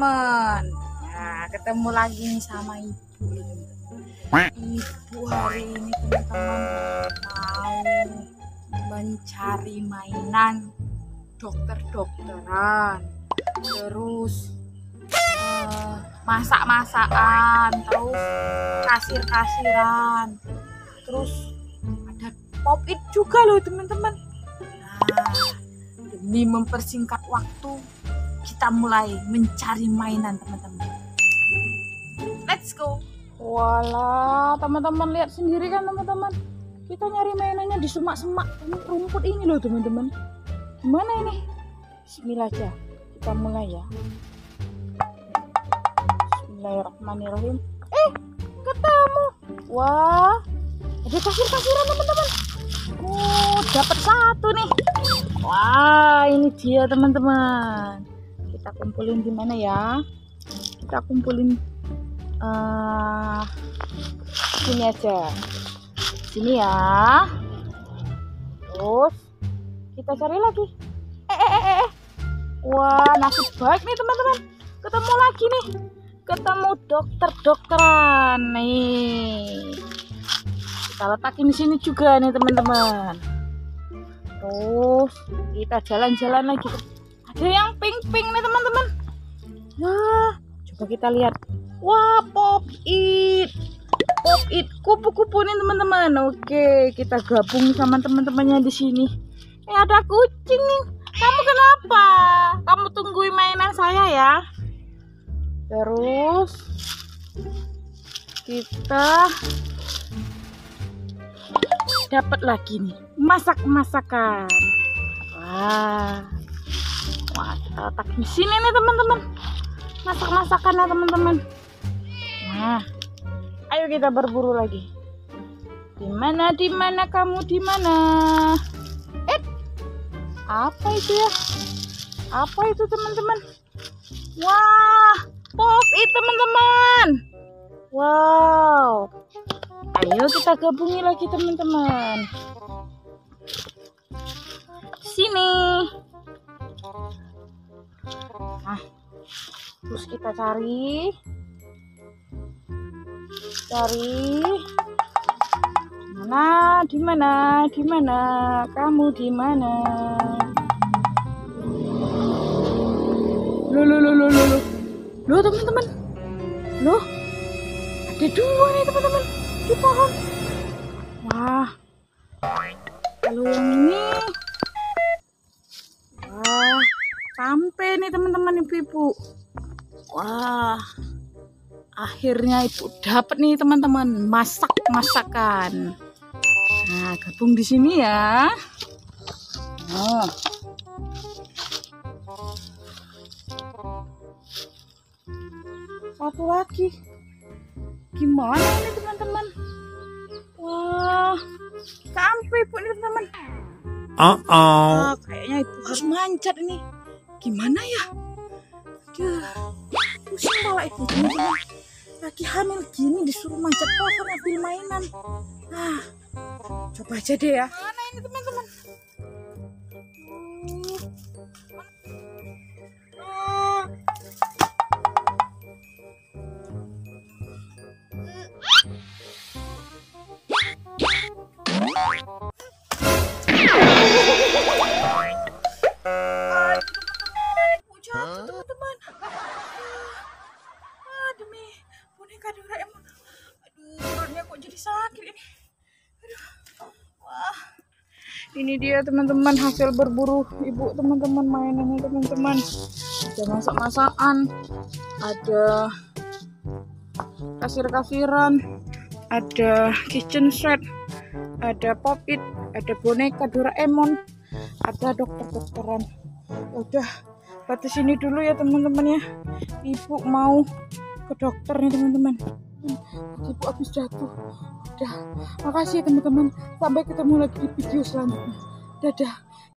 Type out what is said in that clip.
teman-teman. Nah, ketemu lagi nih sama ibu. Ibu hari ini teman-teman mau mencari mainan dokter-dokteran, terus masak-masakan, terus kasir-kasiran, terus ada pop-it juga loh teman-teman. Nah, demi mempersingkat waktu, kita mulai mencari mainan teman-teman. Let's go. Walah, teman-teman lihat sendiri kan teman-teman. Kita nyari mainannya di semak-semak rumput ini loh teman-teman. Gimana ini? Bismillah aja. Kita mulai ya. Bismillahirrahmanirrahim. Ketemu. Wah, ada kasir-kasiran teman-teman. Dapat satu nih. Wah, ini dia teman-teman. Kita kumpulin di mana ya? Kita kumpulin sini aja. Sini ya. Terus kita cari lagi. Wah, nasib baik nih teman-teman. Ketemu lagi nih. Ketemu dokter-dokteran nih. Kita letakin di sini juga nih teman-teman. Terus kita jalan-jalan lagi. Ada yang pink-pink nih teman-teman. Wah, coba kita lihat. Wah, pop-it kupu-kupu nih teman-teman. Oke, kita gabung sama teman-temannya di sini. Ada kucing nih. Kamu kenapa? Kamu tungguin mainan saya ya. Terus kita dapat lagi nih masak-masakan. Wah, kita letak di sini nih teman-teman. Masak-masakannya teman-teman. Nah, ayo kita berburu lagi. Di mana kamu di mana? Apa itu ya? Apa itu teman-teman? Wah, pop-it teman-teman. Wow. Ayo kita gabungi lagi teman-teman. Sini. Nah, terus kita cari di mana kamu di mana? Loh teman-teman, loh ada dua nih teman-teman di pohon. Wah, kalau yang ini, wah sampai nih teman-teman ibu-ibu. Wah, akhirnya ibu dapat nih teman-teman masak-masakan. Nah, gabung di sini ya. Oh. Satu lagi. Gimana ini teman-teman? Wah, sampai ibu nih teman-teman. Kayaknya ibu harus manjat ini. Gimana ya? Aduh, pusing kepala ibu teman-teman. Lagi hamil gini disuruh manjat pohon ambil mainan. Coba aja deh ya. Mana ini teman-teman? Teman-teman. Demi boneka Doraemon. Aduh, perutnya kok jadi sakit ini. Aduh. Wah. Ini dia teman-teman hasil berburu ibu teman-teman, mainannya teman-teman. Ada masak-masakan, ada kasir-kasiran, ada kitchen set, ada pop-it, ada boneka Doraemon, ada dokter-dokteran. Udah, batas ini dulu ya teman-teman ya. Ibu mau ke dokter nih teman-teman. Ibu habis jatuh. Udah, makasih ya teman-teman. Sampai ketemu lagi di video selanjutnya. Dadah.